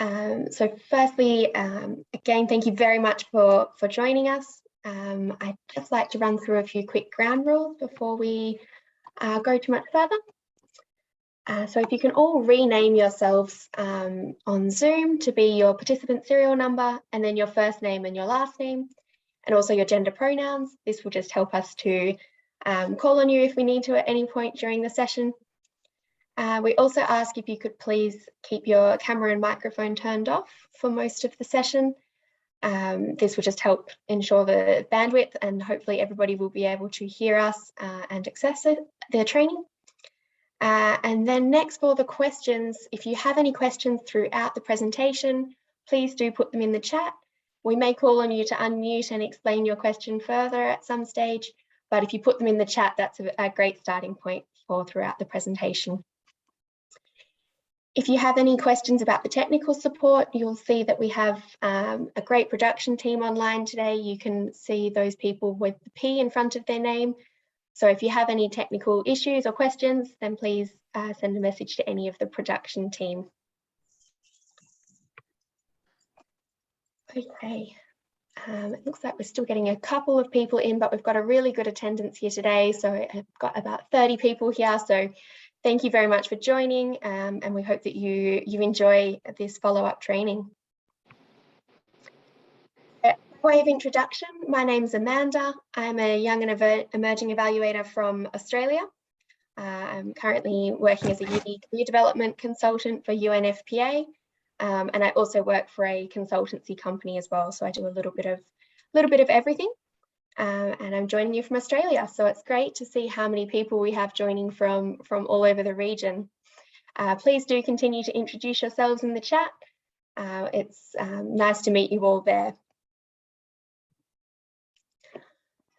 So firstly, again, thank you very much for joining us. I'd just like to run through a few quick ground rules before we go too much further. So if you can all rename yourselves on Zoom to be your participant serial number and then your first name and your last name, and also your gender pronouns. This will just help us to call on you if we need to at any point during the session. We also ask if you could please keep your camera and microphone turned off for most of the session. This will just help ensure the bandwidth, and hopefully everybody will be able to hear us and access their training. And then next, for the questions, if you have any questions throughout the presentation, please do put them in the chat. We may call on you to unmute and explain your question further at some stage, but if you put them in the chat, that's a great starting point for throughout the presentation. If you have any questions about the technical support, you'll see that we have a great production team online today. You can see those people with the P in front of their name. So if you have any technical issues or questions, then please send a message to any of the production team. Okay, it looks like we're still getting a couple of people in, but we've got a really good attendance here today. So I've got about 30 people here. So thank you very much for joining, and we hope that you enjoy this follow-up training. By way of introduction, my name's Amanda. I'm a young and emerging evaluator from Australia. I'm currently working as a uni career development consultant for UNFPA, and I also work for a consultancy company as well. So I do a little bit of everything. And I'm joining you from Australia. So it's great to see how many people we have joining from all over the region. Please do continue to introduce yourselves in the chat. It's nice to meet you all there.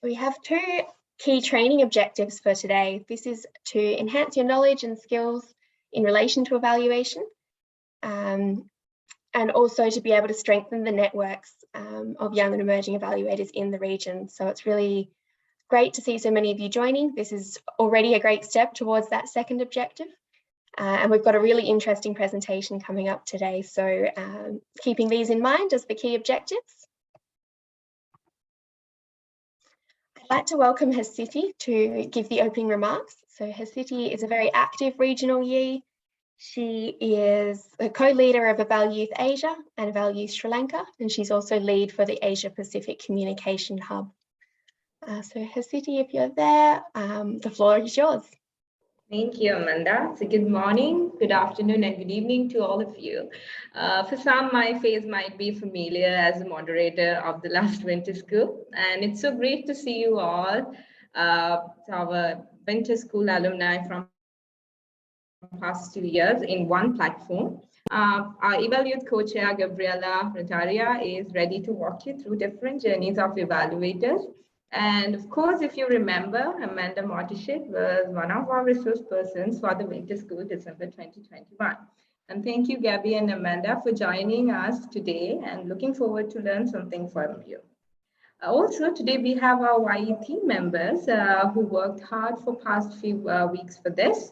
We have two key training objectives for today. This is to enhance your knowledge and skills in relation to evaluation, and also to be able to strengthen the networks of young and emerging evaluators in the region. So it's really great to see so many of you joining. This is already a great step towards that second objective. And we've got a really interesting presentation coming up today. So keeping these in mind as the key objectives. I'd like to welcome Hasiti to give the opening remarks. So Hasiti is a very active regional YE. She is a co-leader of Evaluators Asia and Evaluators Sri Lanka, and she's also lead for the Asia Pacific Communication Hub. So Hasiti, if you're there, the floor is yours. Thank you, Amanda. So good morning, good afternoon, and good evening to all of you. For some, my face might be familiar as a moderator of the last winter school, and it's so great to see you all, our winter school alumni from past 2 years in one platform. Our Evaluate co-chair, Gabriela Rotaria, is ready to walk you through different journeys of evaluators. And of course, if you remember, Amanda Mortichit was one of our resource persons for the winter school, December 2021. And thank you, Gabby and Amanda, for joining us today, and looking forward to learn something from you. Also, today we have our YE team members who worked hard for past few weeks for this.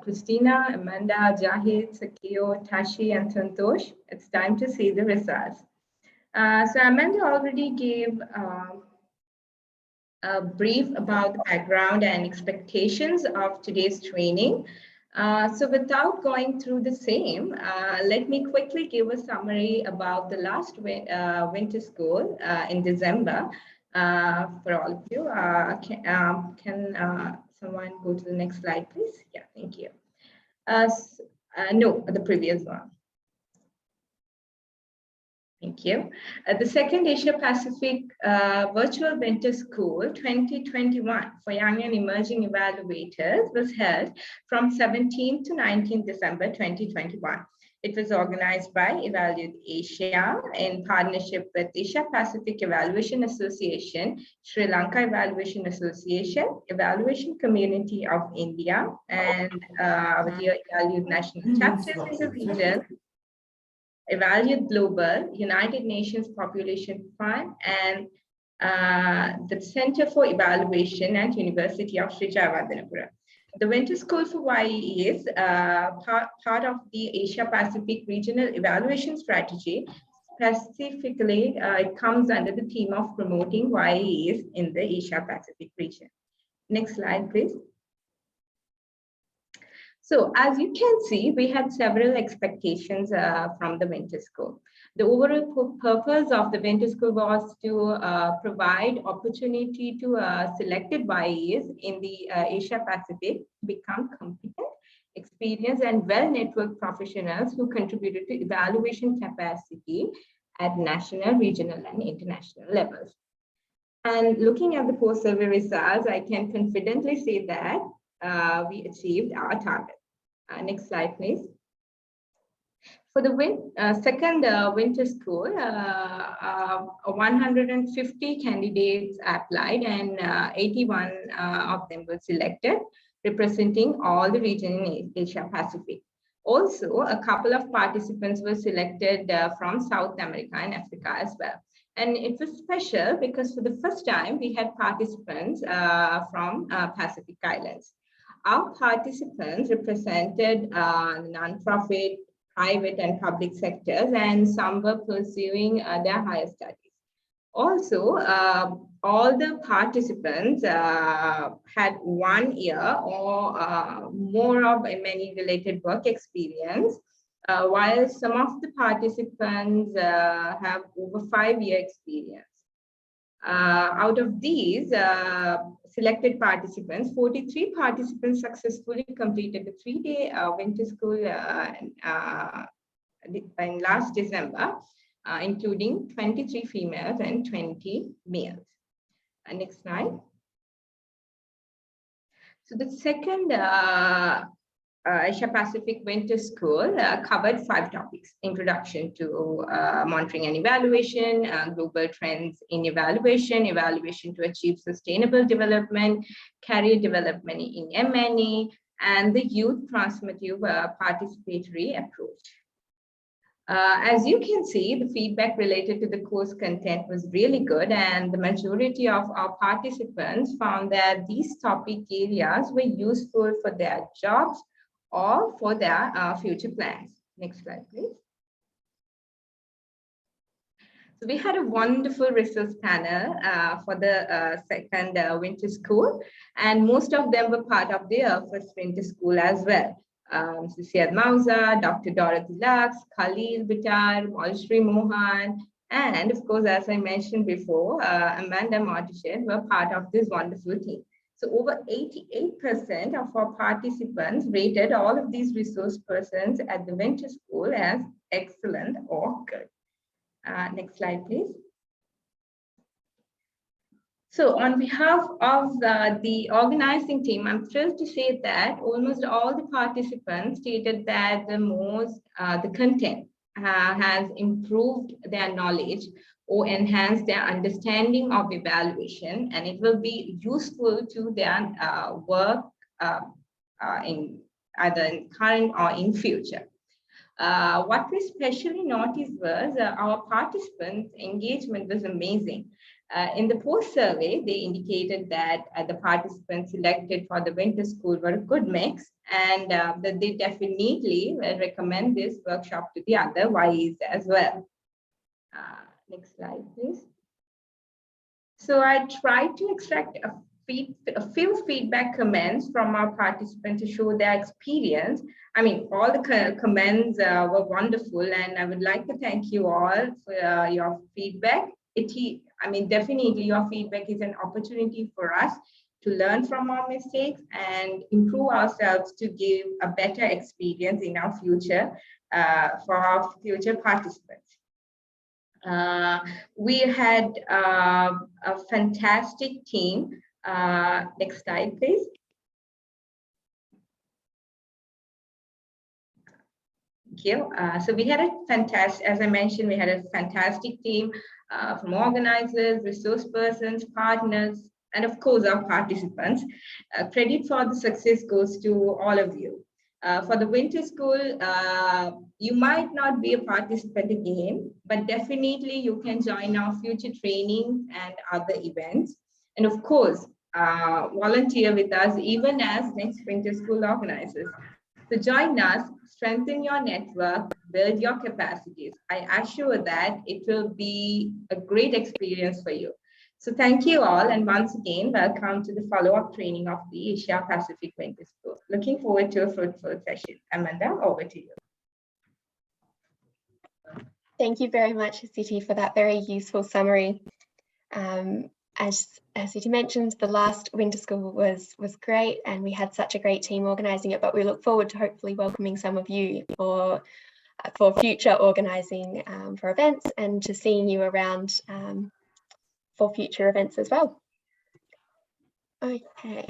Christina, Amanda, Jahid, Sakio, Tashi, and Santosh. It's time to see the results. So Amanda already gave a brief about the background and expectations of today's training. So without going through the same, let me quickly give a summary about the last winter school in December for all of you. Can someone go to the next slide, please? Yeah, thank you. No, the previous one. Thank you. The second Asia Pacific Virtual Winter School 2021 for Young and Emerging Evaluators was held from 17th to 19th December 2021. It was organized by Evaluate Asia in partnership with Asia Pacific Evaluation Association, Sri Lanka Evaluation Association, Evaluation Community of India, and our dear Evaluate National Chapters in the region, Evaluate Global, United Nations Population Fund, and the Center for Evaluation at University of Sri Jayawardhanapura. The Winter School for YE is part of the Asia Pacific Regional Evaluation Strategy. Specifically, it comes under the theme of promoting YEs in the Asia Pacific region. Next slide, please. So as you can see, we had several expectations from the Winter School. The overall purpose of the Winter School was to provide opportunity to selected YEs in the Asia Pacific to become competent, experienced, and well-networked professionals who contributed to evaluation capacity at national, regional, and international levels. And looking at the post-survey results, I can confidently say that we achieved our target. Next slide, please. For the second Winter School, 150 candidates applied and 81 of them were selected, representing all the region in Asia Pacific. Also, a couple of participants were selected from South America and Africa as well. And it was special because for the first time, we had participants from Pacific Islands. Our participants represented non-profit, private, and public sectors, and some were pursuing their higher studies. Also, all the participants had 1 year or more of many related work experience, while some of the participants have over 5-year experience. Out of these selected participants, 43 participants successfully completed the 3-day Winter School in last December, including 23 females and 20 males. Next slide. So the second Asia Pacific Winter School covered 5 topics: introduction to monitoring and evaluation, global trends in evaluation, evaluation to achieve sustainable development, career development in M&E, and the youth transformative participatory approach. As you can see, the feedback related to the course content was really good, and the majority of our participants found that these topic areas were useful for their jobs or for their future plans. Next slide, please. So we had a wonderful resource panel for the second Winter School, and most of them were part of the first Winter School as well. Syed Mauza, Dr. Dorothy Lux, Khalil Bitar, Malshri Mohan, and of course, as I mentioned before, Amanda Mortished were part of this wonderful team. So over 88% of our participants rated all of these resource persons at the Winter School as excellent or good. Next slide, please. So on behalf of the organizing team, I'm thrilled to say that almost all the participants stated that the content has improved their knowledge or enhanced their understanding of evaluation, and it will be useful to their work in either in current or in future. What we especially noticed was our participants' engagement was amazing. In the post-survey, they indicated that the participants selected for the Winter School were a good mix, and that they definitely recommend this workshop to the other YEs as well. Next slide, please. So I tried to extract a few feedback comments from our participants to show their experience. I mean, all the comments were wonderful, and I would like to thank you all for your feedback. Definitely your feedback is an opportunity for us to learn from our mistakes and improve ourselves to give a better experience in our future for our future participants. We had a fantastic team. Next slide, please. Thank you. So we had a fantastic, as I mentioned, we had a fantastic team from organizers, resource persons, partners, and of course our participants. Credit for the success goes to all of you. For the Winter School, you might not be a participant again, but definitely you can join our future trainings and other events. And of course, volunteer with us even as next winter school organizers. So join us, strengthen your network, build your capacities. I assure that it will be a great experience for you. So thank you all, and once again, welcome to the follow-up training of the Asia Pacific Winter School. Looking forward to a fruitful session. Amanda, over to you. Thank you very much, Siti, for that very useful summary. As Siti mentioned, the last winter school was great, and we had such a great team organising it, but we look forward to hopefully welcoming some of you for future organising for events, and to seeing you around for future events as well. Okay.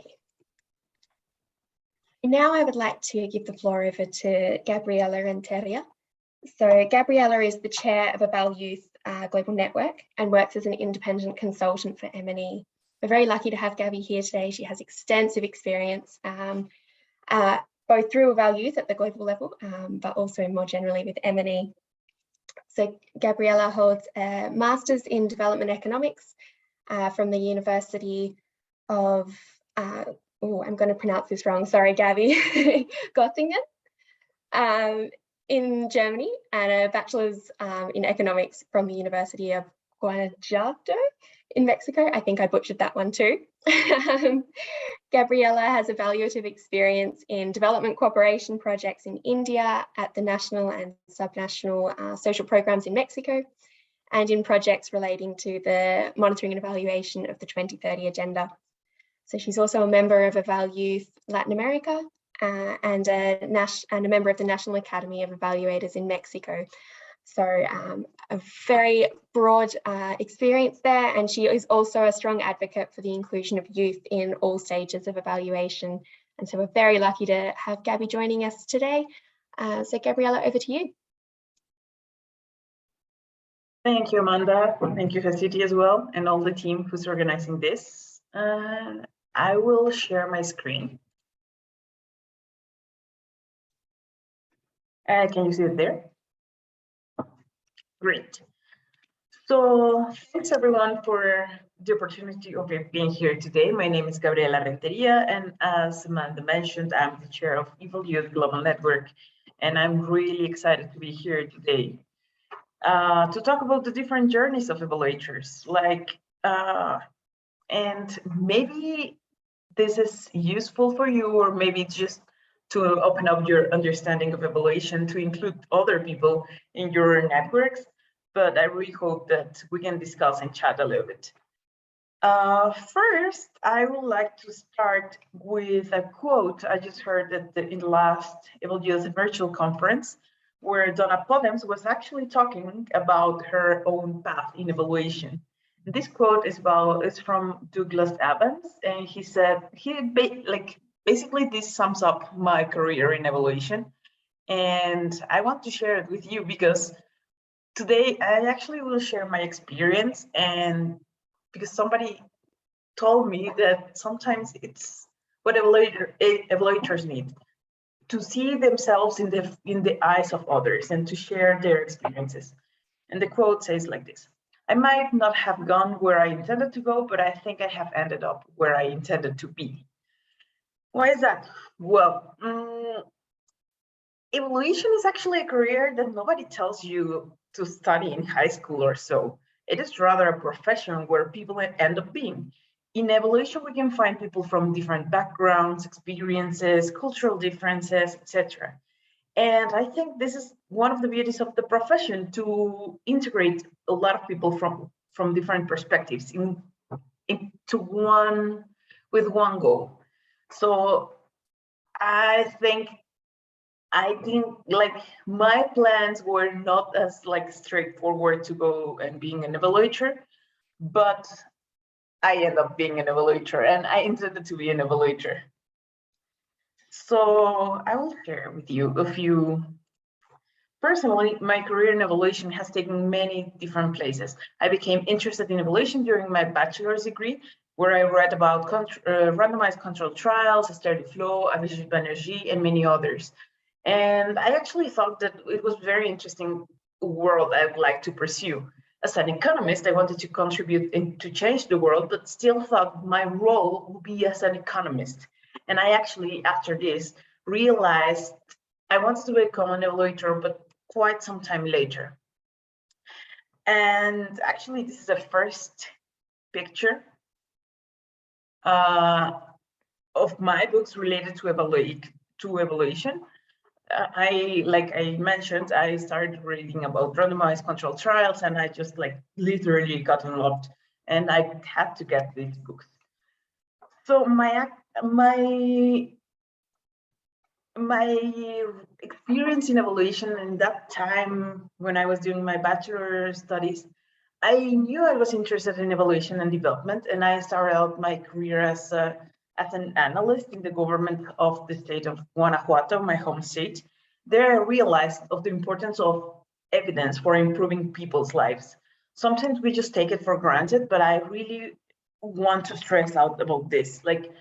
Now I would like to give the floor over to Gabriela Renteria. So Gabriela is the chair of Eval Youth Global Network and works as an independent consultant for M&E. We're very lucky to have Gabby here today. She has extensive experience both through Eval Youth at the global level, but also more generally with M&E. So Gabriela holds a Master's in Development Economics from the University of, oh, I'm going to pronounce this wrong, sorry, Gabby, Göttingen in Germany, and a Bachelor's in Economics from the University of Guanajuato in Mexico. I think I butchered that one too. Gabriela has evaluative experience in development cooperation projects in India, at the national and subnational social programs in Mexico, and in projects relating to the monitoring and evaluation of the 2030 Agenda. So she's also a member of Eval Youth Latin America and a member of the National Academy of Evaluators in Mexico. So a very broad experience there, and she is also a strong advocate for the inclusion of youth in all stages of evaluation. And so we're very lucky to have Gabby joining us today. So Gabriela, over to you. Thank you, Amanda. Thank you, Siti, as well, and all the team who's organizing this. I will share my screen. Can you see it there? Great. So thanks everyone for the opportunity of being here today. My name is Gabriela Renteria, and as Amanda mentioned, I'm the chair of Eval Youth Global Network, and I'm really excited to be here today to talk about the different journeys of evaluators, and maybe this is useful for you, or maybe it's just to open up your understanding of evaluation to include other people in your networks. But I really hope that we can discuss and chat a little bit. First, I would like to start with a quote I just heard in the last Eval Youth virtual conference, where Donna Podems was actually talking about her own path in evaluation. This quote is from Douglas Evans, and he said, basically this sums up my career in evaluation. And I want to share it with you because today I actually will share my experience, and because somebody told me that sometimes it's what evaluators need, to see themselves in the eyes of others and to share their experiences. And the quote says like this: I might not have gone where I intended to go, but I think I have ended up where I intended to be. Why is that? Well, evaluation is actually a career that nobody tells you to study in high school or so. It is rather a profession where people end up being. In evaluation, we can find people from different backgrounds, experiences, cultural differences, etc. And I think this is one of the beauties of the profession, to integrate a lot of people from different perspectives into with one goal. So I think like my plans were not as straightforward to go and being an evaluator, but I ended up being an evaluator, and I intended to be an evaluator. So I will share with you a few. Personally, my career in evaluation has taken many different places. I became interested in evaluation during my bachelor's degree, where I read about randomized controlled trials, study flow, Evaluation energy, and many others. And I actually thought that it was very interesting world I would like to pursue. As an economist, I wanted to contribute to change the world, but still thought my role would be as an economist. And I actually, after this, realized I wanted to become an evaluator, but quite some time later. And actually, this is the first picture of my books related to evaluation. Like I mentioned, I started reading about randomized controlled trials, and I just like literally got unlocked, and I had to get these books. So my experience in evaluation in that time when I was doing my bachelor studies, I knew I was interested in evaluation and development, and I started out my career as an analyst in the government of the state of Guanajuato, my home state. There I realized of the importance of evidence for improving people's lives. Sometimes we just take it for granted, but I really want to stress out about this. Like,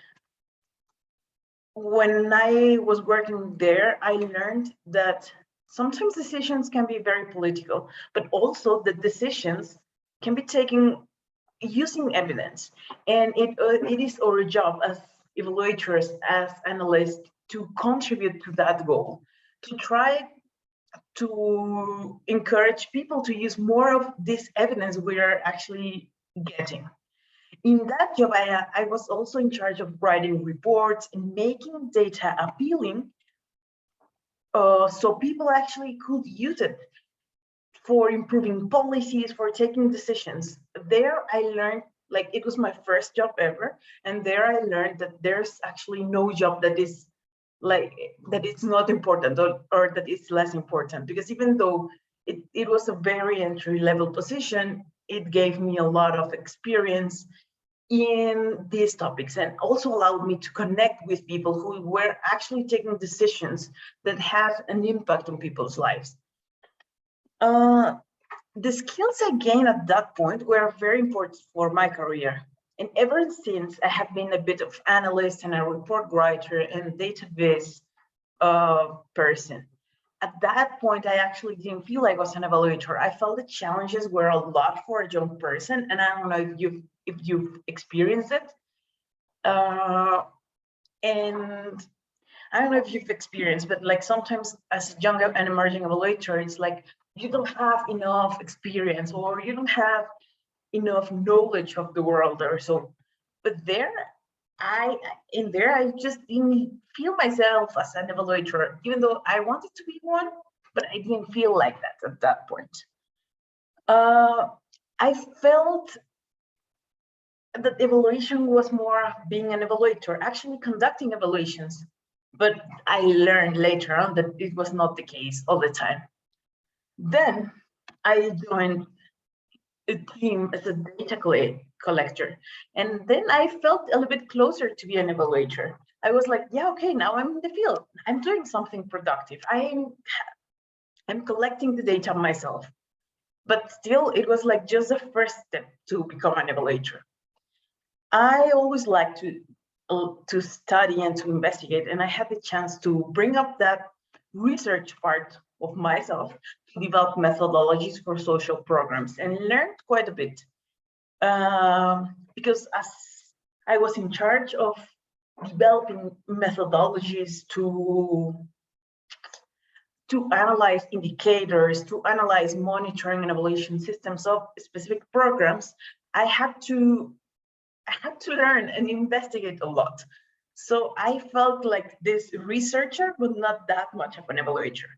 when I was working there, I learned that sometimes decisions can be very political, but also the decisions can be taken using evidence. And it is our job as evaluators, as analysts, to contribute to that goal, to try to encourage people to use more of this evidence we are actually getting. In that job, I was also in charge of writing reports and making data appealing so people actually could use it for improving policies, for taking decisions. There I learned, like, it was my first job ever, and there I learned that there's actually no job that is like, that it's not important or that it's less important, because even though it was a very entry-level position, it gave me a lot of experience in these topics, and also allowed me to connect with people who were actually taking decisions that have an impact on people's lives. The skills I gained at that point were very important for my career. And ever since, I have been a bit of analyst and a report writer and database person. At that point, I actually didn't feel I was an evaluator. I felt the challenges were a lot for a young person, and I don't know if you've experienced it. And I don't know if you've experienced, but like sometimes as a young and emerging evaluator, it's like you don't have enough experience or you don't have enough knowledge of the world or so. But I just didn't feel myself as an evaluator, even though I wanted to be one, but I didn't feel like that at that point. I felt that evaluation was more being an evaluator, actually conducting evaluations. But I learned later on that it was not the case all the time. Then I joined a team as a data collector. And then I felt a little bit closer to be an evaluator. I was like, yeah, okay, now I'm in the field. I'm doing something productive. I'm collecting the data myself. But still, it was like just the first step to become an evaluator. I always like to study and to investigate, and I had the chance to bring up that research part of myself to develop methodologies for social programs, and learned quite a bit. Because as I was in charge of developing methodologies to analyze indicators, to analyze monitoring and evaluation systems of specific programs, I had to learn and investigate a lot. So I felt like this researcher, but not that much of an evaluator.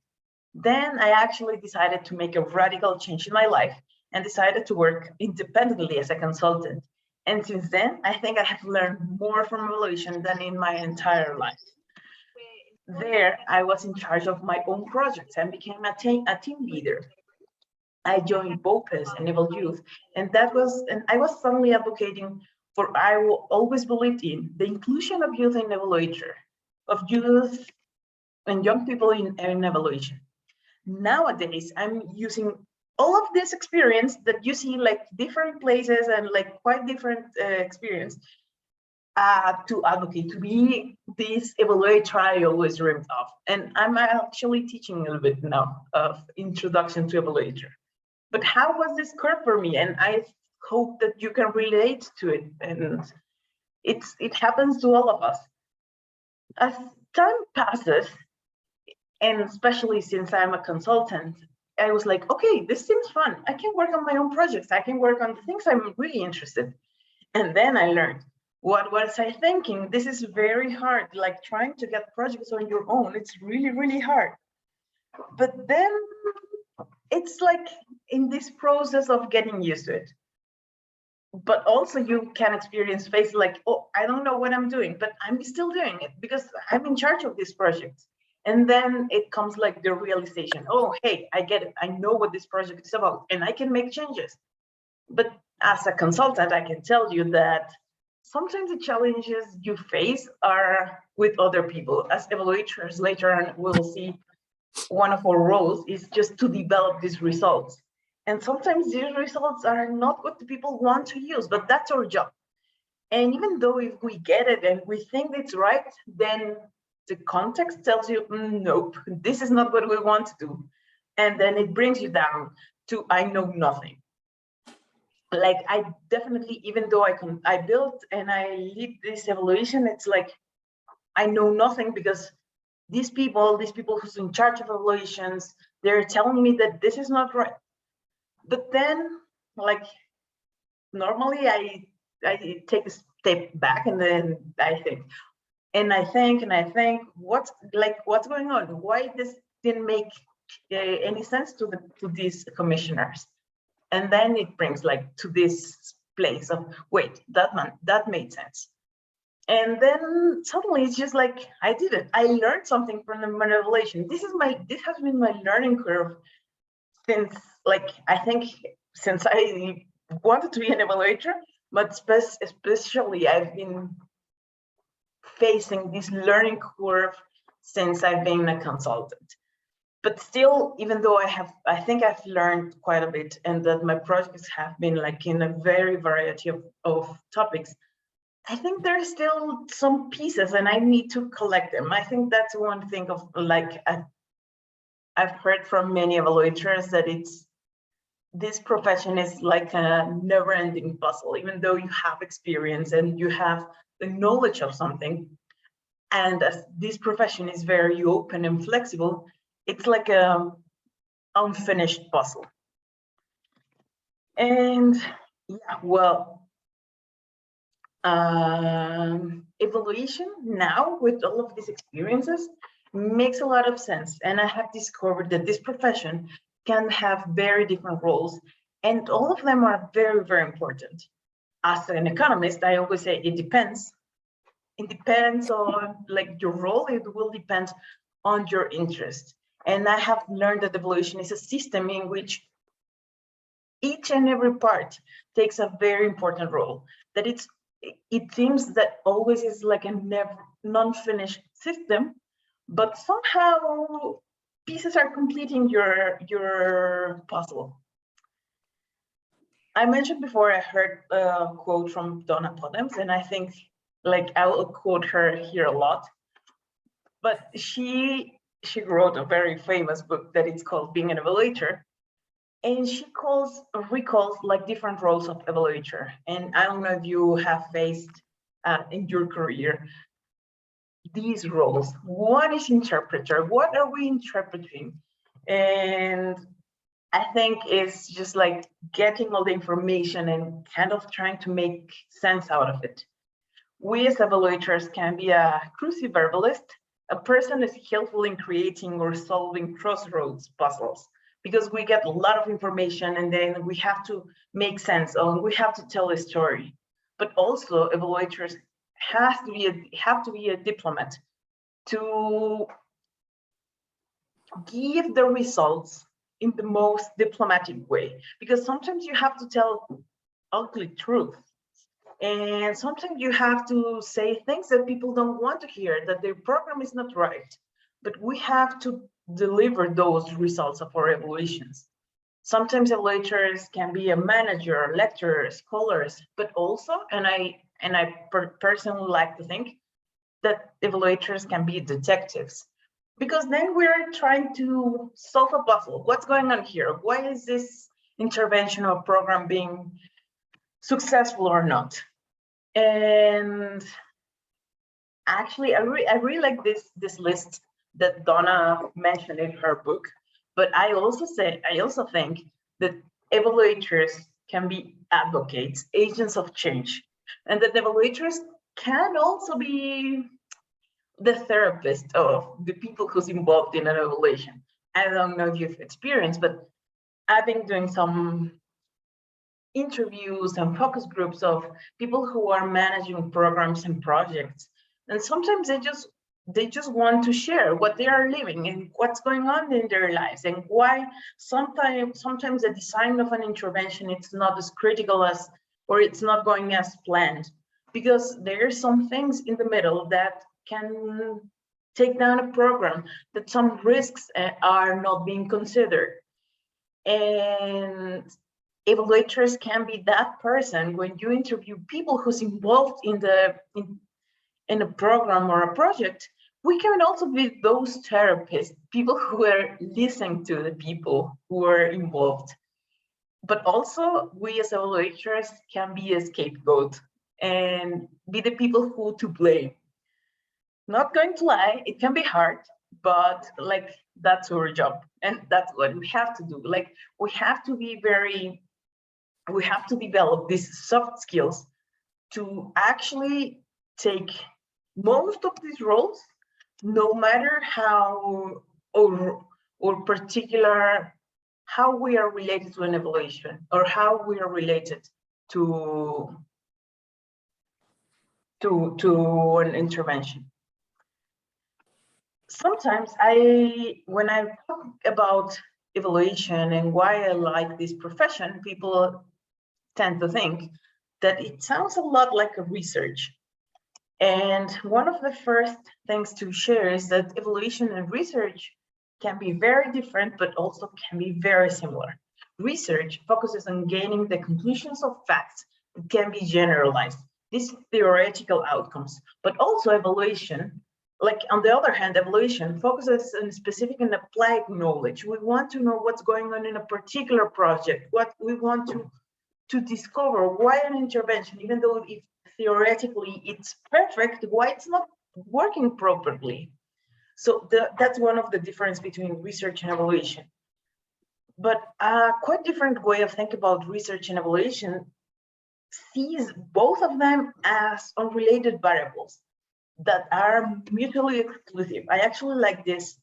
Then I actually decided to make a radical change in my life and decided to work independently as a consultant. And since then, I think I have learned more from evaluation than in my entire life. There, I was in charge of my own projects and became a team leader. I joined BOPES and Eval Youth, and I was suddenly advocating for I always believed in the inclusion of youth in evaluator, of youth and young people in evaluation. Nowadays, I'm using all of this experience that you see like different places and like quite different experience to advocate, to be this evaluator I always dreamed of. And I'm actually teaching a little bit now of introduction to evaluator. But how was this curve for me? And I hope that you can relate to it. And it happens to all of us. As time passes, and especially since I'm a consultant, I was like, okay, this seems fun. I can work on my own projects. I can work on the things I'm really interested in. And then I learned, what was I thinking? This is very hard. Like trying to get projects on your own, it's really, really hard. But then it's like in this process of getting used to it. But also you can experience phases like, oh, I don't know what I'm doing, but I'm still doing it because I'm in charge of this project. And then it comes like the realization, oh, hey, I get it. I know what this project is about and I can make changes. But as a consultant, I can tell you that sometimes the challenges you face are with other people. As evaluators later on, we'll see one of our roles is just to develop these results. And sometimes these results are not what the people want to use, but that's our job. And even though if we get it and we think it's right, then the context tells you, nope, this is not what we want to do. And then it brings you down to, I know nothing. Like I definitely, even though I built and I lead this evaluation, it's like, I know nothing because these people who's in charge of evaluations, they're telling me that this is not right. But then, like, normally I take a step back and then I think, what's going on? Why this didn't make any sense to these commissioners? And then it brings like to this place of, wait, that made sense. And then suddenly it's just like, I did it. I learned something from the manipulation. This has been my learning curve since, like, I think since I wanted to be an evaluator, but especially I've been facing this learning curve since I've been a consultant. But still, even though I think I've learned quite a bit and that my projects have been like in a very variety of topics, I think there's still some pieces and I need to collect them. I think that's one thing of like, I've heard from many evaluators that this profession is like a never-ending puzzle, even though you have experience and you have the knowledge of something. And as this profession is very open and flexible, it's like a unfinished puzzle. And yeah, well, evaluation now with all of these experiences makes a lot of sense. And I have discovered that this profession can have very different roles and all of them are very, very important. As an economist, I always say it depends. It depends on like your role, it will depend on your interest. And I have learned that evaluation is a system in which each and every part takes a very important role. That it seems that always is like a non-finished system, but somehow pieces are completing your puzzle. I mentioned before I heard a quote from Donna Podens, and I think like I will quote her here a lot. But she wrote a very famous book that it's called Being an Evaluator. And she recalls like different roles of evaluator. And I don't know if you have faced in your career these roles. One is interpreter. What are we interpreting? And I think it's just like getting all the information and kind of trying to make sense out of it. We as evaluators can be a cruciverbalist. A person is helpful in creating or solving crossroads puzzles, because we get a lot of information and then we have to make sense of, we have to tell a story. But also evaluators have to be a diplomat to give the results in the most diplomatic way, because sometimes you have to tell ugly truth. And sometimes you have to say things that people don't want to hear, that their program is not right. But we have to deliver those results of our evaluations. Sometimes evaluators can be a manager, lecturer, scholars, but also, and I personally like to think that evaluators can be detectives, because then we're trying to solve a puzzle. What's going on here? Why is this intervention or program being successful or not. And actually, I really like this list that Donna mentioned in her book. But I also think that evaluators can be advocates, agents of change, and that evaluators can also be the therapist of the people who's involved in an evaluation. I don't know if you've experienced, but I've been doing some interviews and focus groups of people who are managing programs and projects, and sometimes they just want to share what they are living and what's going on in their lives, and why sometimes the design of an intervention it's not as critical as, or it's not going as planned, because there are some things in the middle that can take down a program, that some risks are not being considered. And evaluators can be that person when you interview people who's involved in a program or a project. We can also be those therapists, people who are listening to the people who are involved. But also we as evaluators can be a scapegoat and be the people who to blame. Not going to lie, it can be hard, but like that's our job, and that's what we have to do. Like we have to develop these soft skills to actually take most of these roles, no matter how or particular how we are related to an evaluation or how we are related to an intervention. Sometimes when I talk about evaluation and why I like this profession, people tend to think that it sounds a lot like a research. And one of the first things to share is that evaluation and research can be very different, but also can be very similar. Research focuses on gaining the conclusions of facts that can be generalized, these theoretical outcomes, but also evaluation, like on the other hand, evaluation focuses on specific and applied knowledge. We want to know what's going on in a particular project, what we want to discover why an intervention, even though if theoretically it's perfect, why it's not working properly. So that's one of the difference between research and evaluation. But a quite different way of thinking about research and evaluation sees both of them as unrelated variables that are mutually exclusive. I actually like this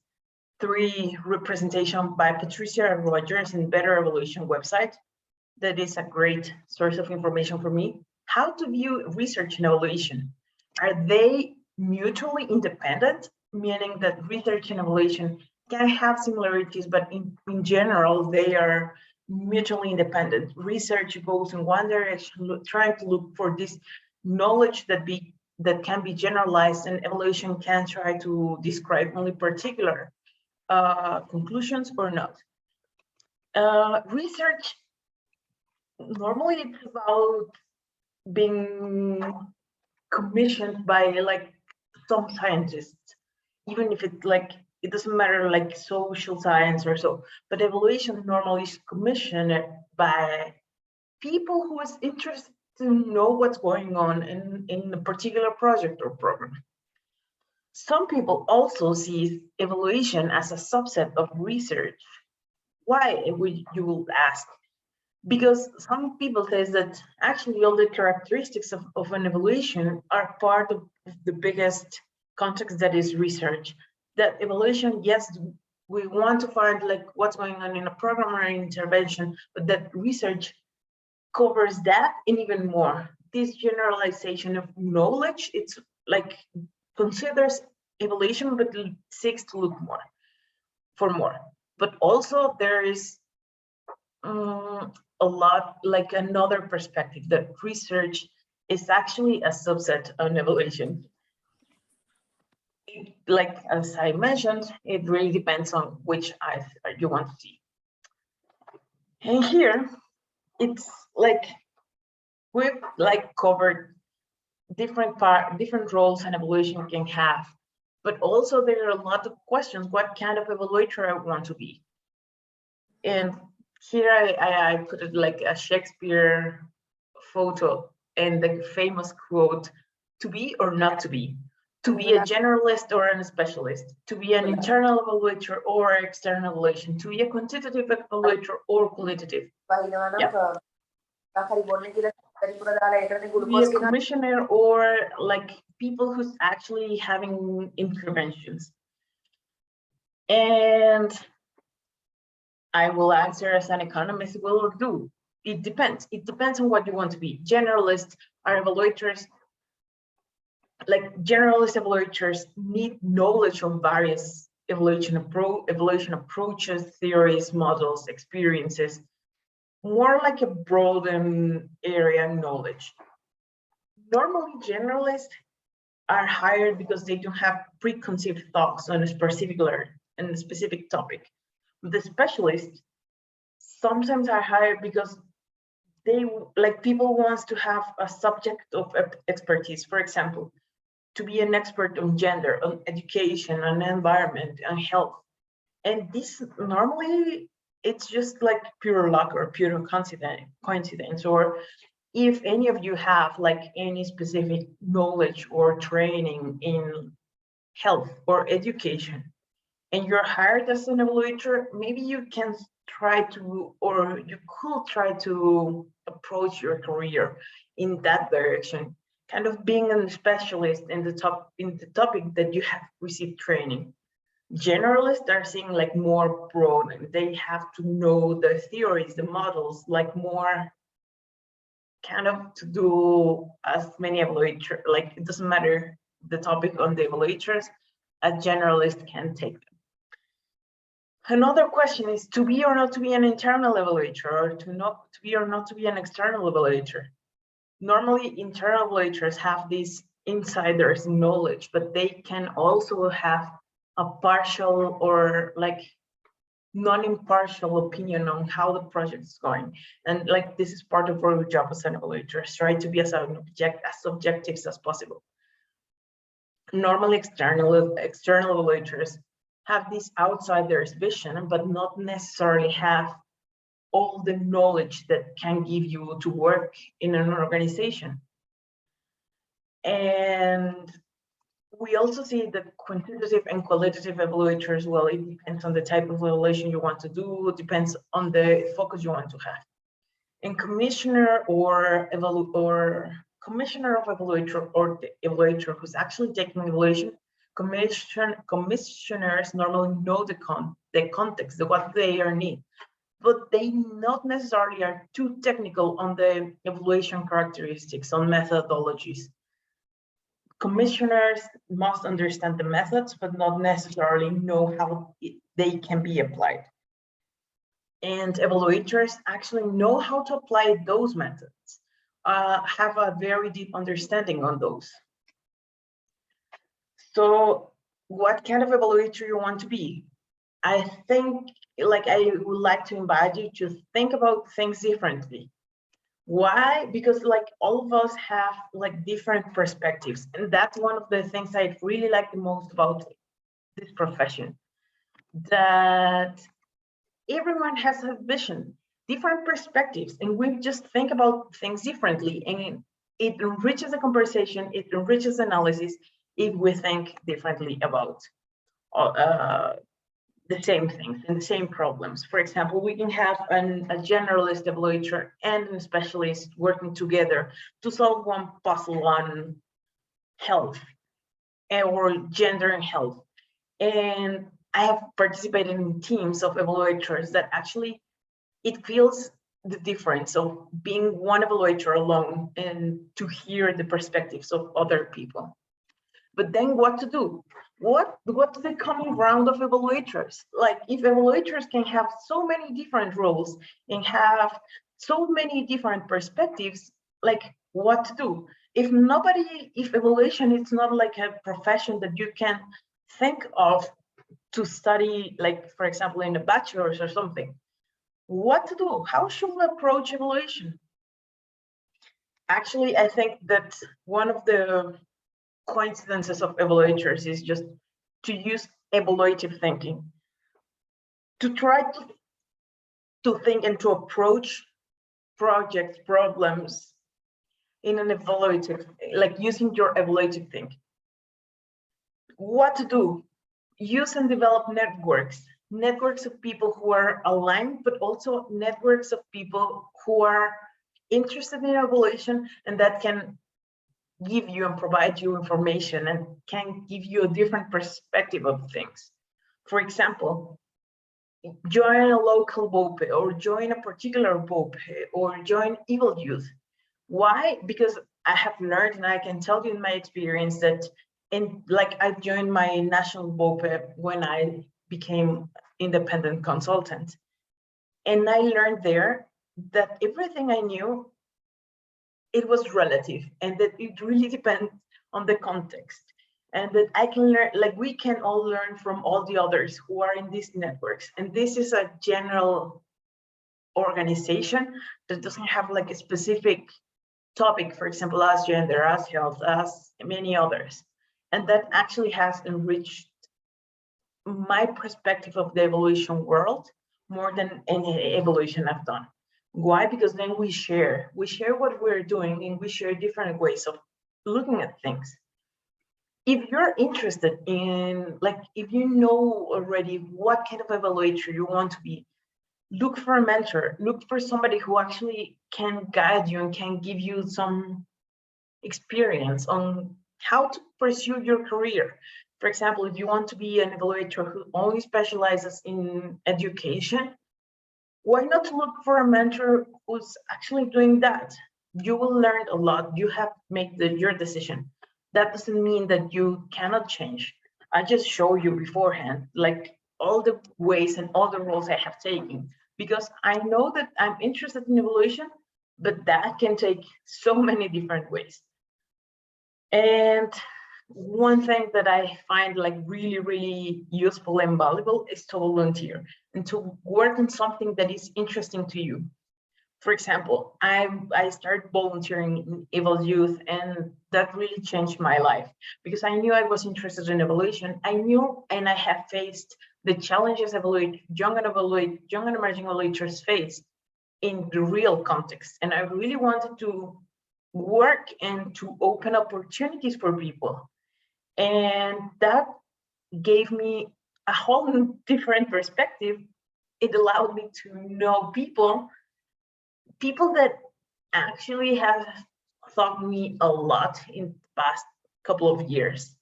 3 representation by Patricia Rogers in Better Evaluation website. That is a great source of information for me. How to view research and evaluation. Are they mutually independent, meaning that research and evaluation can have similarities, but in general, they are mutually independent. Research goes in one direction, trying to look for this knowledge that can be generalized, and evaluation can try to describe only particular conclusions or not. Research, normally it's about being commissioned by like some scientists, even if it doesn't matter, like social science or so, but evaluation normally is commissioned by people who is interested to know what's going on in a particular project or program. Some people also see evaluation as a subset of research. Why, you will ask? Because some people say that actually all the characteristics of an evaluation are part of the biggest context that is research. That evaluation, yes, we want to find like what's going on in a program or an intervention, but that research covers that and even more. This generalization of knowledge, it's like considers evaluation, but seeks to look for more. But also there is a lot, like another perspective, that research is actually a subset of evaluation. Like as I mentioned, it really depends on which eyes you want to see. And here, it's like we've like covered different roles an evaluation can have, but also there are a lot of questions. What kind of evaluator I want to be? And here I put it like a Shakespeare photo and the famous quote, to be or not to be a generalist or a specialist, to be an internal evaluator or external evaluation, to be a quantitative evaluator or qualitative. Yeah. To be a commissioner or like people who's actually having interventions. And I will answer as an economist will do. It depends. It depends on what you want to be. Generalists are evaluators. Like generalist evaluators need knowledge of various evaluation approaches, theories, models, experiences, more like a broadened area knowledge. Normally, generalists are hired because they don't have preconceived thoughts on a specific topic. The specialists sometimes are hired because they like people wants to have a subject of expertise. For example, to be an expert on gender, on education, on environment, on health. And this normally it's just like pure luck or pure coincidence, or if any of you have like any specific knowledge or training in health or education and you're hired as an evaluator, maybe you can try to, or you could try to approach your career in that direction, kind of being a specialist in the topic that you have received training. Generalists are seeing like more broad, and they have to know the theories, the models, like more kind of to do as many evaluators, like it doesn't matter the topic on the evaluators, a generalist can take them. Another question is to be or not to be an internal evaluator, or to be or not to be an external evaluator. Normally, internal evaluators have this insider's knowledge, but they can also have a partial or like non-impartial opinion on how the project is going. And like this is part of our job as an evaluator, try to be as objective as possible. Normally, external evaluators have this outsider's vision, but not necessarily have all the knowledge that can give you to work in an organization. And we also see that quantitative and qualitative evaluators, well, it depends on the type of evaluation you want to do, it depends on the focus you want to have. And commissioner or commissioner of evaluator, or the evaluator who's actually taking evaluation, commissioners normally know the context, what they are need, but they not necessarily are too technical on the evaluation characteristics, on methodologies. Commissioners must understand the methods, but not necessarily know how they can be applied. And evaluators actually know how to apply those methods, have a very deep understanding on those. So what kind of evaluator you want to be? I think like I would like to invite you to think about things differently. Why? Because like all of us have like different perspectives, and that's one of the things I really like the most about this profession, that everyone has a vision, different perspectives, and we just think about things differently, and it enriches the conversation, it enriches analysis if we think differently about the same things and the same problems. For example, we can have a generalist evaluator and a specialist working together to solve one puzzle on health or gender and health. And I have participated in teams of evaluators that actually it feels the difference of being one evaluator alone and to hear the perspectives of other people. But then what to do? What's the common ground of evaluators? Like if evaluators can have so many different roles and have so many different perspectives, like what to do? If evaluation is not like a profession that you can think of to study, like for example, in a bachelor's or something, what to do? How should we approach evaluation? Actually, I think that one of the coincidences of evaluators is just to use evaluative thinking to try to think and to approach project problems in an evaluative, like using your evaluative thinking. What to do? Use and develop networks of people who are aligned, but also networks of people who are interested in evaluation and that can give you and provide you information and can give you a different perspective of things. For example, join a local BOPE or join a particular BOPE or join Evaluators. Why? Because I have learned, and I can tell you in my experience that I joined my national BOPE when I became independent consultant. And I learned there that everything I knew, it was relative and that it really depends on the context. And that I can learn, like we can all learn from all the others who are in these networks. And this is a general organization that doesn't have like a specific topic, for example, as gender, as health, as many others. And that actually has enriched my perspective of the evaluation world more than any evaluation I've done. Why? Because then we share what we're doing and we share different ways of looking at things. If you're interested in, like, if you know already what kind of evaluator you want to be, look for a mentor, look for somebody who actually can guide you and can give you some experience on how to pursue your career. For example, if you want to be an evaluator who only specializes in education, why not look for a mentor who's actually doing that? You will learn a lot. You have to make your decision. That doesn't mean that you cannot change. I just show you beforehand, like all the ways and all the roles I have taken, because I know that I'm interested in evaluation, but that can take so many different ways. And one thing that I find like really, really useful and valuable is to volunteer and to work on something that is interesting to you. For example, I started volunteering in Evil Youth, and that really changed my life because I knew I was interested in evaluation. I knew and I have faced the challenges young and emerging evaluators face in the real context. And I really wanted to work and to open opportunities for people. And that gave me a whole different perspective. It allowed me to know people that actually have taught me a lot in the past couple of years.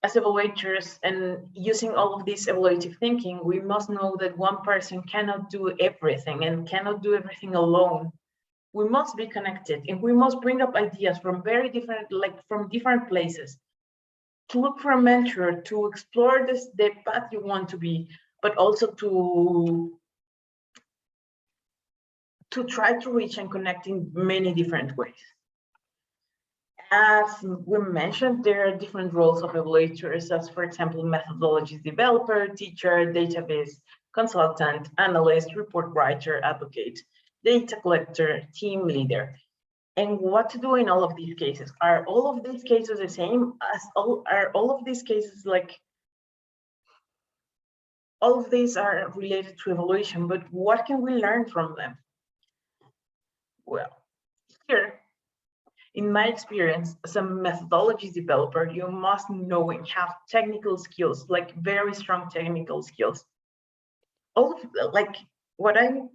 As evaluators and using all of this evaluative thinking, we must know that one person cannot do everything and cannot do everything alone. We must be connected and we must bring up ideas from from different places, to look for a mentor, to explore the path you want to be, but also to try to reach and connect in many different ways. As we mentioned, there are different roles of evaluators, as for example, methodologies developer, teacher, database, consultant, analyst, report writer, advocate, data collector, team leader. And what to do in all of these cases? Are all of these cases the same? Are all of these cases like, all of these are related to evaluation, but what can we learn from them? Well, here, in my experience as a methodology developer, you must know and have technical skills, like very strong technical skills. All of like what I'm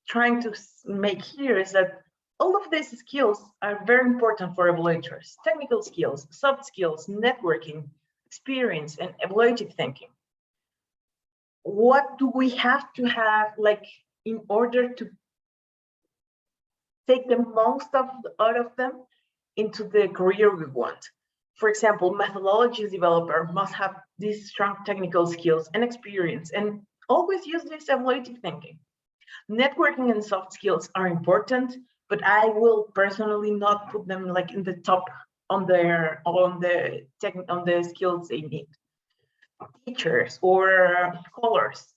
trying to make here is that all of these skills are very important for evaluators. Technical skills, soft skills, networking, experience, and evaluative thinking. What do we have to have like in order to take the most out of them into the career we want? For example, methodology developer must have these strong technical skills and experience and always use this evaluative thinking. Networking and soft skills are important, but I will personally not put them like in the top on the skills they need. Teachers or scholars.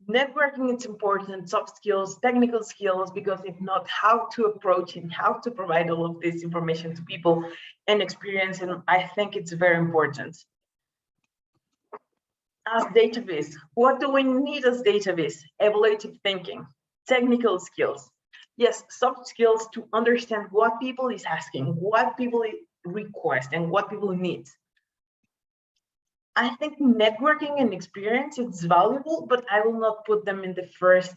Networking is important, soft skills, technical skills, because if not, how to approach and how to provide all of this information to people and experience, and I think it's very important. As database, what do we need as database? Evaluative thinking, technical skills. Yes, soft skills to understand what people is asking, what people request, and what people need. I think networking and experience is valuable, but I will not put them in the first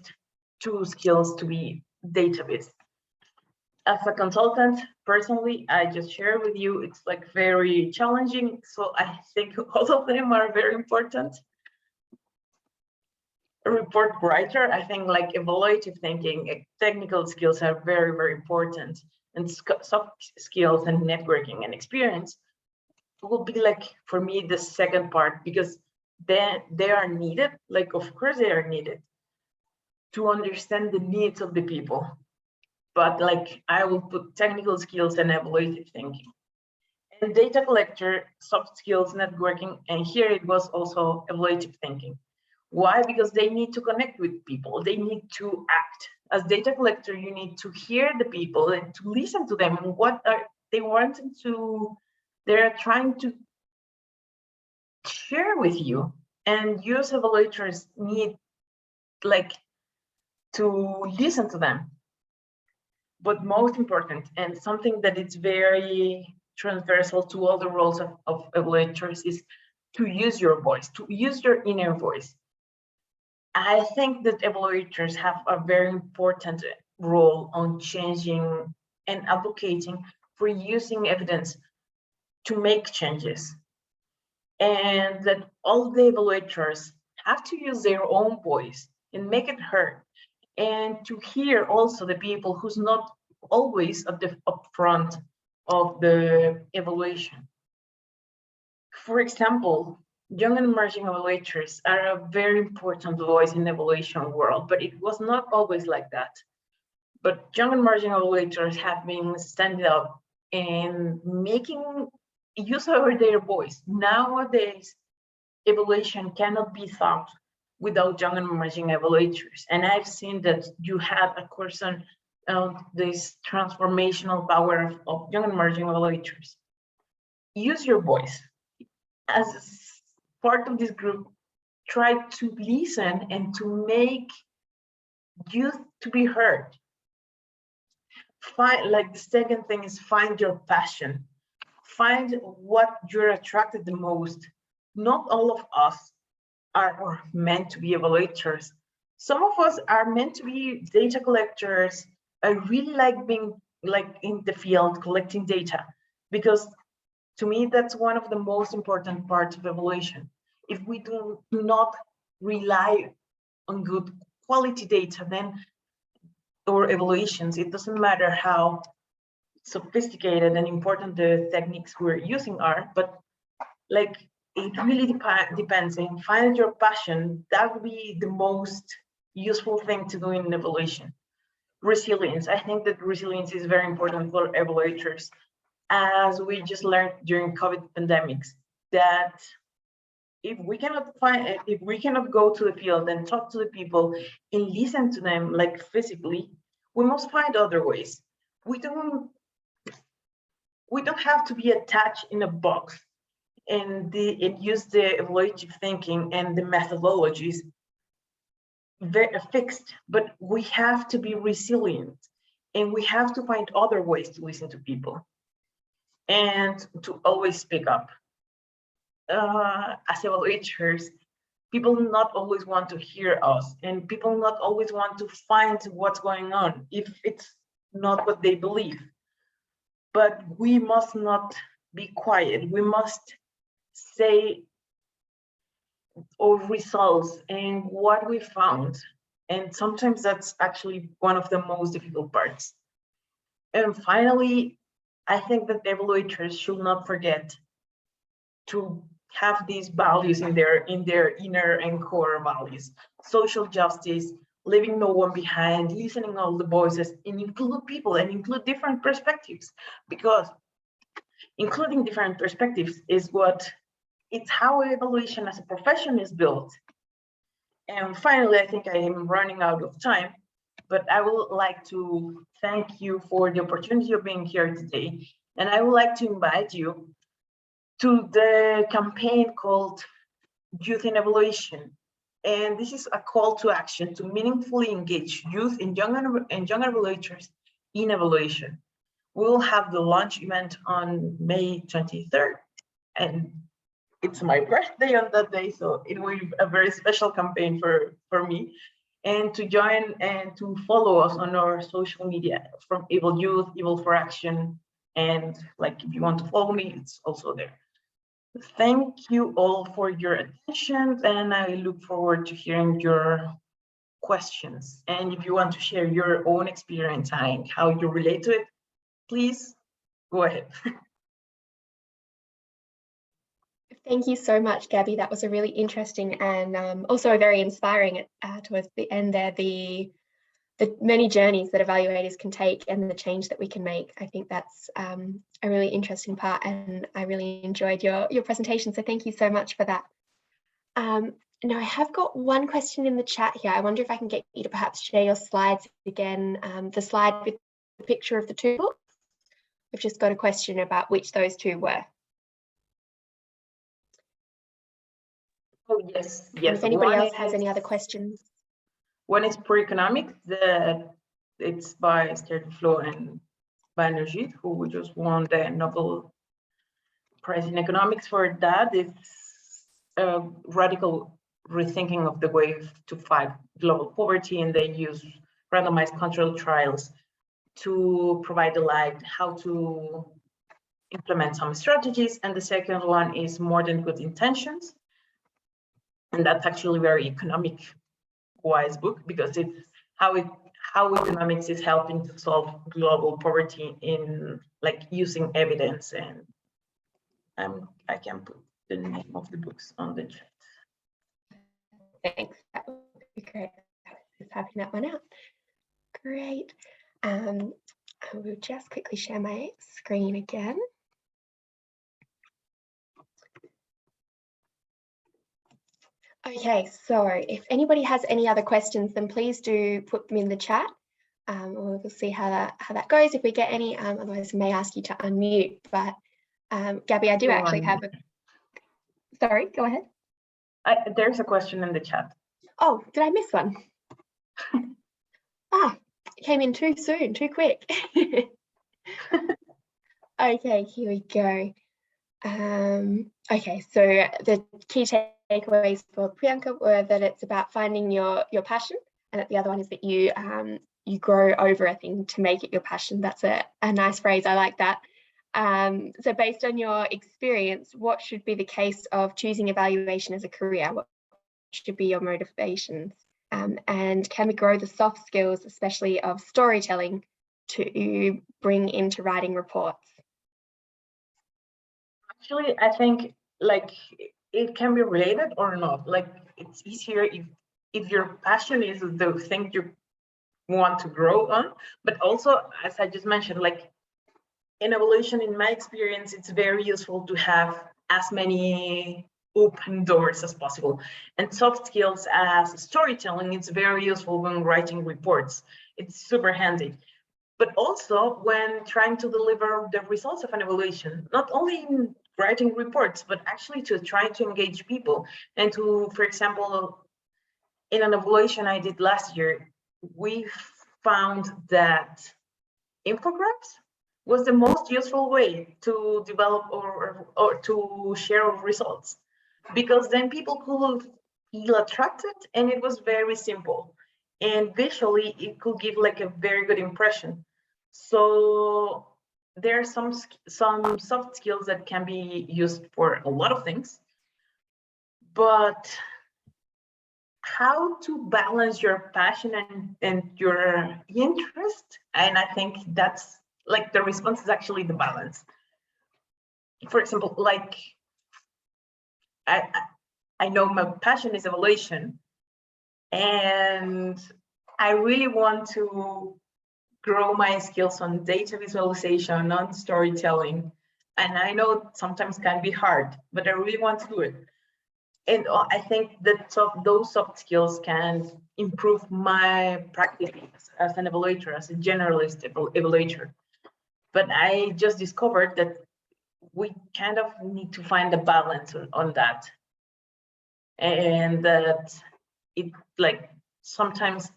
two skills to be database. As a consultant, personally, I just share with you, it's like very challenging. So I think all of them are very important. A report writer, I think like evaluative thinking, technical skills are very, very important. And soft skills and networking and experience will be like, for me, the second part, because then they are needed. Like, of course they are needed to understand the needs of the people. But like, I will put technical skills and evaluative thinking. And data collector, soft skills, networking, and here it was also evaluative thinking. Why? Because they need to connect with people. They need to act. As data collector, you need to hear the people and to listen to them and what are they wanting to, they're trying to share with you. And use evaluators need like to listen to them. But most important, and something that is very transversal to all the roles of evaluators, is to use your voice, to use your inner voice. I think that evaluators have a very important role on changing and advocating for using evidence to make changes. And that all the evaluators have to use their own voice and make it heard. And to hear also the people who's not always at the upfront of the evaluation. For example, young and emerging evaluators are a very important voice in the evaluation world, but it was not always like that. But young and emerging evaluators have been standing up and making use of their voice. Nowadays, evaluation cannot be thought without young and emerging evaluators. And I've seen that you have a course on this transformational power of young and emerging evaluators. Use your voice. As part of this group, try to listen and to make you to be heard. Like the second thing is find your passion. Find what you're attracted the most. Not all of us are meant to be evaluators. Some of us are meant to be data collectors. I really like being like in the field collecting data, because to me that's one of the most important parts of evaluation. If we do not rely on good quality data, then or evaluations, it doesn't matter how sophisticated and important the techniques we're using are, but like it really depends. And find your passion. That would be the most useful thing to do in evaluation. Resilience. I think that resilience is very important for evaluators, as we just learned during COVID pandemics, that if we cannot go to the field and talk to the people and listen to them like physically, we must find other ways. We don't have to be attached in a box and use the evaluative thinking and the methodologies very fixed, but we have to be resilient and we have to find other ways to listen to people and to always speak up. As evaluators, people not always want to hear us, and people not always want to find what's going on if it's not what they believe. But we must not be quiet. We must say our results and what we found. And sometimes that's actually one of the most difficult parts. And finally, I think that evaluators should not forget to have these values in their inner and core values: social justice, leaving no one behind, listening all the voices, and include people and include different perspectives, because including different perspectives is it's how evaluation as a profession is built. And finally, I think I am running out of time, but I would like to thank you for the opportunity of being here today. And I would like to invite you to the campaign called youth in evaluation. And this is a call to action to meaningfully engage youth and young evaluators in evaluation. We'll have the launch event on May 23rd, and it's my birthday on that day, so it will be a very special campaign for me. And to join and to follow us on our social media from Able Youth, Able for Action, and like if you want to follow me, it's also there. Thank you all for your attention, and I look forward to hearing your questions. And if you want to share your own experience and how you relate to it, please go ahead. Thank you so much, Gabby. That was a really interesting and also very inspiring towards the end there, the many journeys that evaluators can take and the change that we can make. I think that's a really interesting part, and I really enjoyed your presentation. So thank you so much for that. Now I have got one question in the chat here. I wonder if I can get you to perhaps share your slides again, the slide with the picture of the two books. We've just got a question about which those two were. Oh, yes. Yes. If anybody else has any other questions. One is Poor Economics. It's by Esther Flo and Banerjee, who just won the Nobel Prize in Economics for that. It's a radical rethinking of the way to fight global poverty, and they use randomized controlled trials to provide the light how to implement some strategies. And the second one is More Than Good Intentions. And that's actually very economic wise book, because it's how economics is helping to solve global poverty in like using evidence. And I can put the name of the books on the chat. Thanks, that would be great. Just typing that one out. Great. I will just quickly share my screen again. Okay, so if anybody has any other questions, then please do put them in the chat. We'll see how that goes if we get any. Otherwise, I may ask you to unmute. But Gabby, I do actually have a. Sorry, go ahead. There's a question in the chat. Oh, did I miss one? It came in too soon, too quick. Okay, here we go. Okay, so the key takeaways for Priyanka were that it's about finding your passion, and that the other one is that you grow over a thing to make it your passion. That's a nice phrase. I like that. So based on your experience, what should be the case of choosing evaluation as a career? What should be your motivations? And can we grow the soft skills, especially of storytelling, to bring into writing reports? Actually, I think like it can be related or not. Like it's easier if your passion is the thing you want to grow on. But also, as I just mentioned, like in evaluation, in my experience, it's very useful to have as many open doors as possible. And soft skills as storytelling, it's very useful when writing reports. It's super handy. But also when trying to deliver the results of an evaluation, not only in writing reports, but actually to try to engage people. And to, for example, in an evaluation I did last year, we found that infographics was the most useful way to develop or to share results, because then people could feel attracted, and it was very simple. And visually, it could give like a very good impression. So there are some soft skills that can be used for a lot of things, but how to balance your passion and your interest, and I think that's like the response is actually the balance. For example, like I know my passion is evaluation, and I really want to grow my skills on data visualization, on storytelling. And I know sometimes can be hard, but I really want to do it. And I think that those soft skills can improve my practice as an evaluator, as a generalist evaluator. But I just discovered that we kind of need to find a balance on that. and that it like sometimes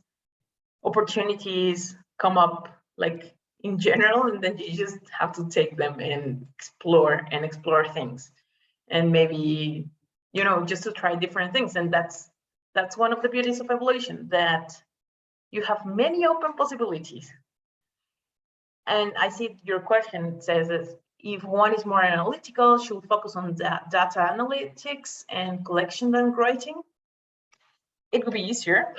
opportunities come up like in general, and then you just have to take them and explore things, and maybe, you know, just to try different things. And that's one of the beauties of evaluation, that you have many open possibilities. And I see your question says that if one is more analytical, should focus on data analytics and collection than writing. It would be easier.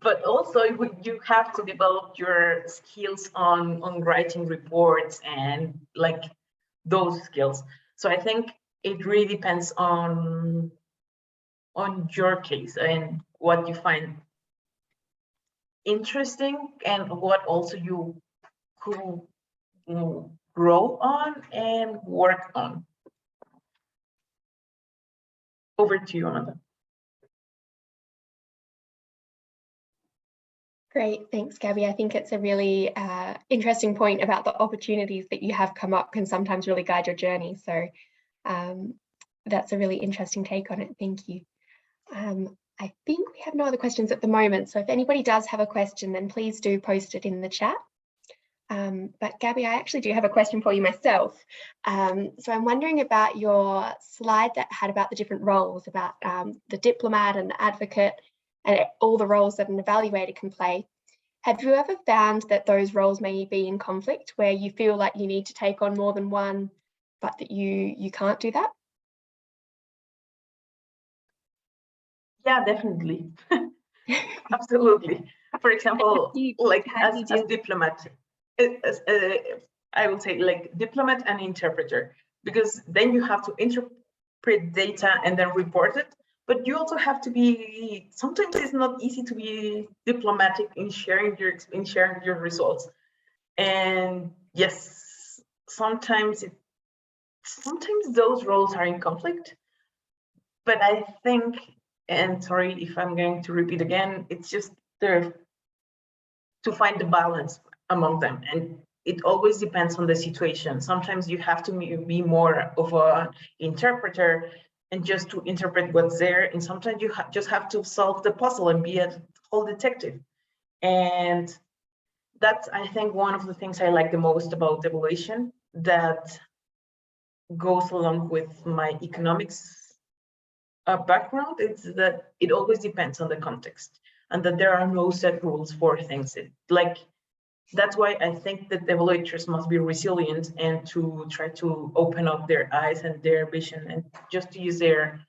But also you have to develop your skills on writing reports and like those skills. So I think it really depends on your case and what you find interesting and what also you could grow on and work on. Over to you, Amanda. Great, thanks, Gabby. I think it's a really interesting point about the opportunities that you have come up can sometimes really guide your journey. So that's a really interesting take on it. Thank you. I think we have no other questions at the moment. So if anybody does have a question, then please do post it in the chat. But Gabby, I actually do have a question for you myself. So I'm wondering about your slide that had about the different roles, about the diplomat and the advocate, and all the roles that an evaluator can play. Have you ever found that those roles may be in conflict, where you feel like you need to take on more than one, but that you can't do that? Yeah, definitely. Absolutely. For example, like as diplomat, I would say like diplomat and interpreter, because then you have to interpret data and then report it. But you also have to be, sometimes it's not easy to be diplomatic in sharing your results. And yes, sometimes those roles are in conflict. But I think, and sorry if I'm going to repeat again, it's just there to find the balance among them. And it always depends on the situation. Sometimes you have to be more of an interpreter and just to interpret what's there. And sometimes you just have to solve the puzzle and be a whole detective. And that's, I think, one of the things I like the most about evaluation, that goes along with my economics background. It's that it always depends on the context, and that there are no set rules for things. That's why I think that evaluators must be resilient and to try to open up their eyes and their vision, and just to use their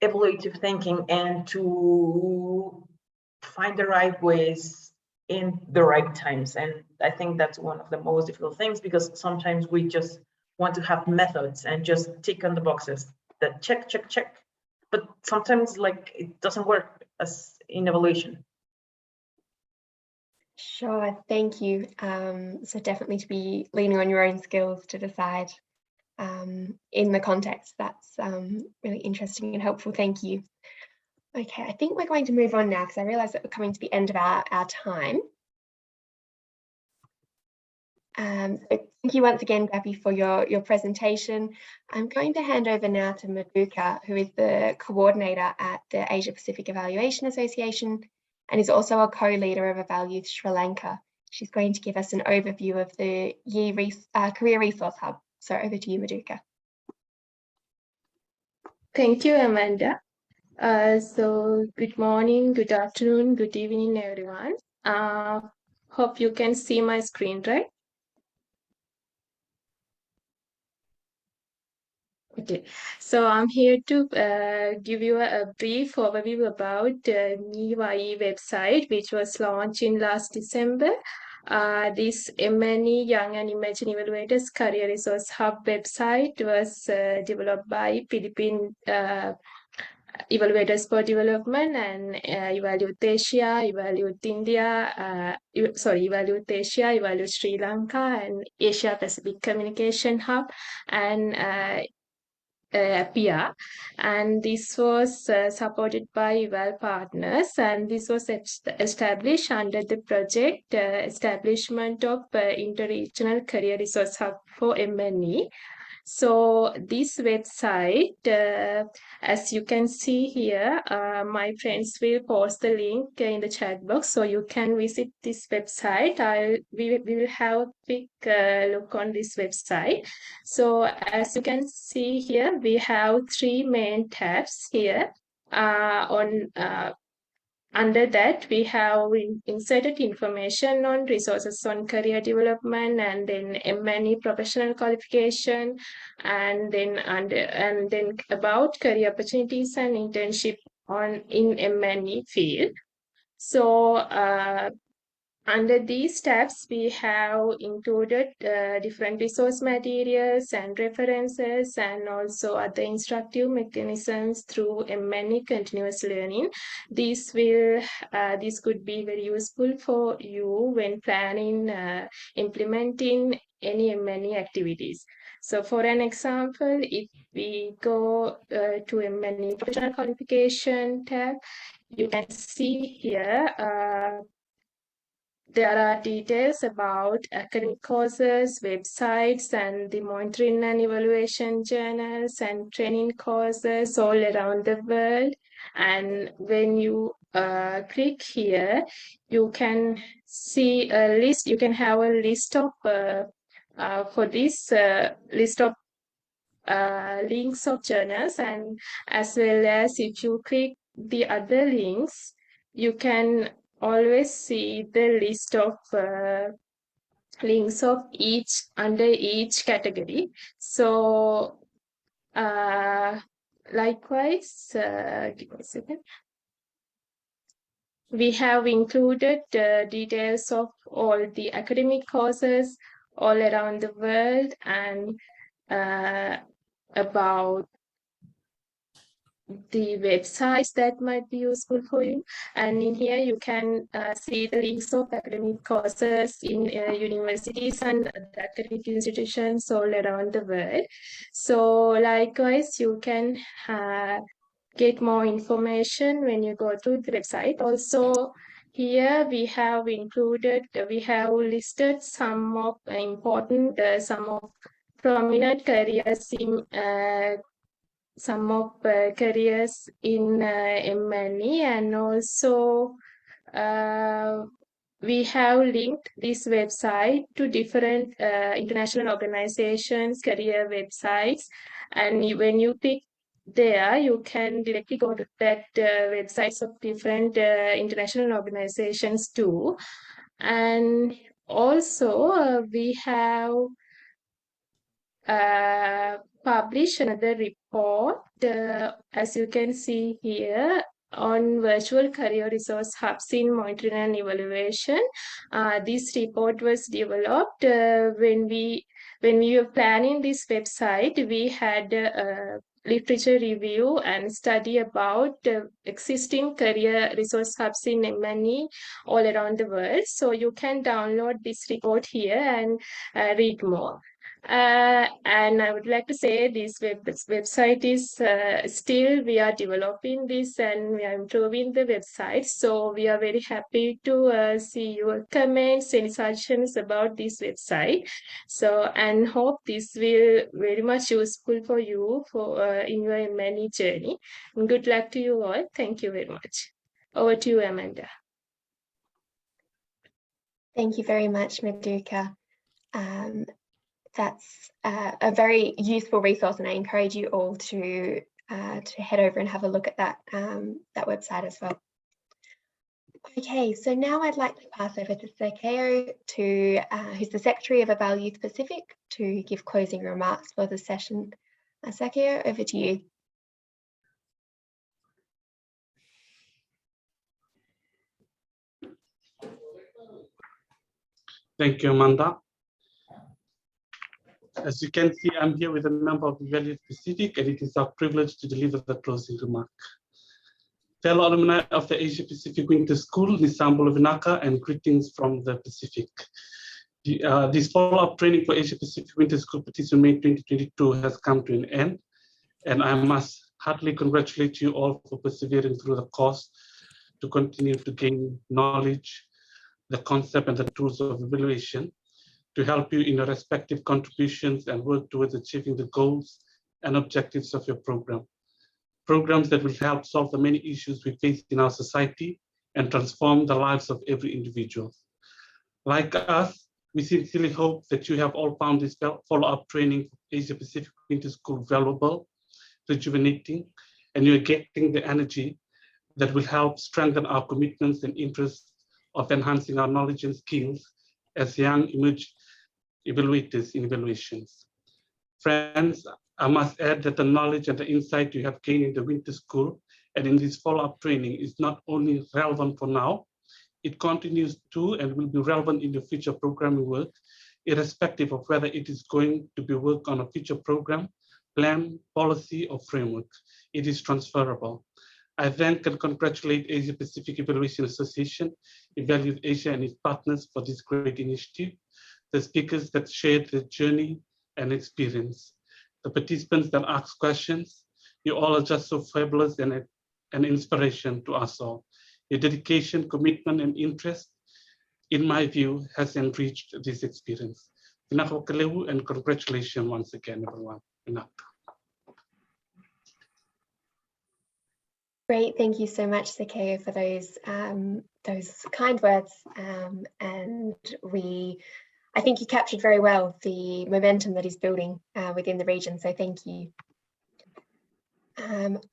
evaluative thinking and to find the right ways in the right times. And I think that's one of the most difficult things, because sometimes we just want to have methods and just tick on the boxes that check. But sometimes like it doesn't work as in evaluation. Sure, thank you. So definitely to be leaning on your own skills to decide in the context. That's really interesting and helpful. Thank you. Okay, I think we're going to move on now, because I realise that we're coming to the end of our time. So thank you once again, Gabby, for your presentation. I'm going to hand over now to Madhuka, who is the coordinator at the Asia Pacific Evaluation Association and is also a co-leader of Evaluators Sri Lanka. She's going to give us an overview of the Career Resource Hub. So over to you, Madhuka. Thank you, Amanda. So good morning, good afternoon, good evening, everyone. Hope you can see my screen, right? Okay, so I'm here to give you a brief overview about NIWAI website, which was launched in last December. This MNE Young and Emerging Evaluators Career Resource Hub website was developed by Philippine Evaluators for Development and Evaluate Asia, Evaluate India, Evaluate Asia, Evaluate Sri Lanka, and Asia Pacific Communication Hub, and PR, and this was supported by Eval partners, and this was established under the project Establishment of Interregional Career Resource Hub for MNE. So this website, as you can see here, my friends will post the link in the chat box, so you can visit this website. We will have a quick look on this website. So as you can see here, we have 3 main tabs here. Under that, we have inserted information on resources on career development, and then M&E professional qualification, and then about career opportunities and internship in M&E field. So under these tabs, we have included different resource materials and references, and also other instructive mechanisms through M&E continuous learning. This could be very useful for you when planning, implementing any M&E activities. So for an example, if we go to M&E professional qualification tab, you can see here there are details about academic courses, websites, and the monitoring and evaluation journals and training courses all around the world. And when you click here, you can see a list. You can have a list of for this list of links of journals, and as well as if you click the other links, you can always see the list of links of each under each category. So likewise, give me a second. We have included details of all the academic courses all around the world, and about the websites that might be useful for you. And in here, you can see the links of academic courses in universities and academic institutions all around the world. So likewise, you can get more information when you go to the website. Also, here we have listed some of important, some of prominent careers in some of careers in M&E, and also we have linked this website to different international organizations, career websites, and when you click there, you can directly go to that websites of different international organizations too. And also we have publish another report, as you can see here, on virtual career resource hubs in monitoring and evaluation. This report was developed when we were planning this website. We had a literature review and study about existing career resource hubs in M&E all around the world. So you can download this report here and read more. And I would like to say this website is still, we are developing this and we are improving the website. So we are very happy to see your comments and suggestions about this website. So, and hope this will very much useful for you for in your M&E journey. And good luck to you all. Thank you very much. Over to you, Amanda. Thank you very much, Maduka. That's a very useful resource, and I encourage you all to head over and have a look at that website as well. Okay, so now I'd like to pass over to Sakeo, who's the Secretary of Evaluators Pacific, to give closing remarks for the session. Sakeo, over to you. Thank you, Amanda. As you can see, I'm here with a member of Evaluators Pacific, and it is our privilege to deliver the closing remark. Fellow alumni of the Asia Pacific Winter School, Nisambolo Vinaka, and greetings from the Pacific. This follow-up training for Asia Pacific Winter School participants May 2022 has come to an end, and I must heartily congratulate you all for persevering through the course to continue to gain knowledge, the concept and the tools of evaluation, to help you in your respective contributions and work towards achieving the goals and objectives of your program. Programs that will help solve the many issues we face in our society and transform the lives of every individual. Like us, we sincerely hope that you have all found this follow-up training for Asia Pacific Winter School valuable, rejuvenating, and you're getting the energy that will help strengthen our commitments and interests of enhancing our knowledge and skills as young evaluators in evaluations. Friends, I must add that the knowledge and the insight you have gained in the winter school and in this follow-up training is not only relevant for now, it continues to and will be relevant in your future programming work, irrespective of whether it is going to be work on a future program, plan, policy, or framework. It is transferable. I thank and congratulate Asia Pacific Evaluation Association, Evaluate Asia and its partners for this great initiative, the speakers that shared their journey and experience, the participants that asked questions. You all are just so fabulous and an inspiration to us all. Your dedication, commitment, and interest, in my view, has enriched this experience. And congratulations once again, everyone. Great, thank you so much, Sakeo, for those kind words. And I think you captured very well the momentum that is building within the region, so thank you.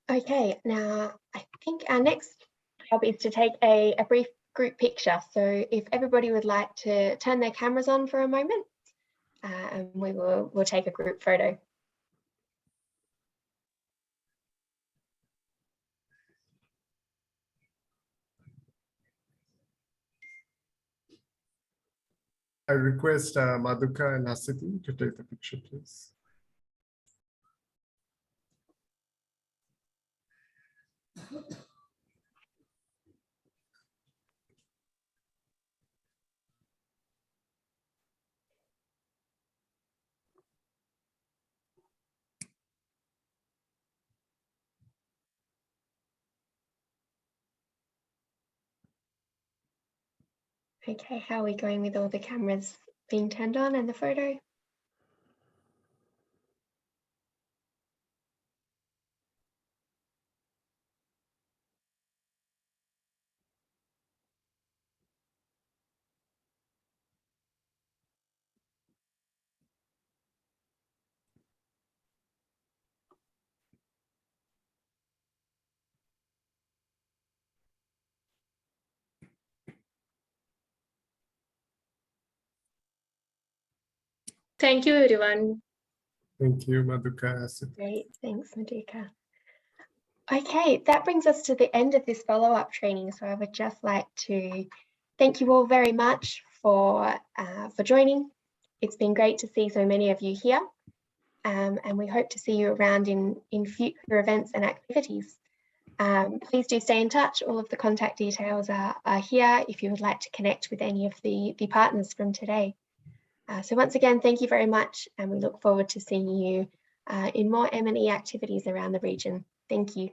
Okay, now I think our next job is to take a brief group picture. So if everybody would like to turn their cameras on for a moment, and we'll take a group photo. I request Madhuka and Asiti to take the picture, please. Okay, how are we going with all the cameras being turned on and the photo? Thank you, everyone. Thank you, Madhuka. Asiti. Great, thanks, Madhuka. Okay, that brings us to the end of this follow-up training. So I would just like to thank you all very much for joining. It's been great to see so many of you here, and we hope to see you around in future events and activities. Please do stay in touch. All of the contact details are here if you would like to connect with any of the partners from today. So once again, thank you very much, and we look forward to seeing you in more M&E activities around the region. Thank you.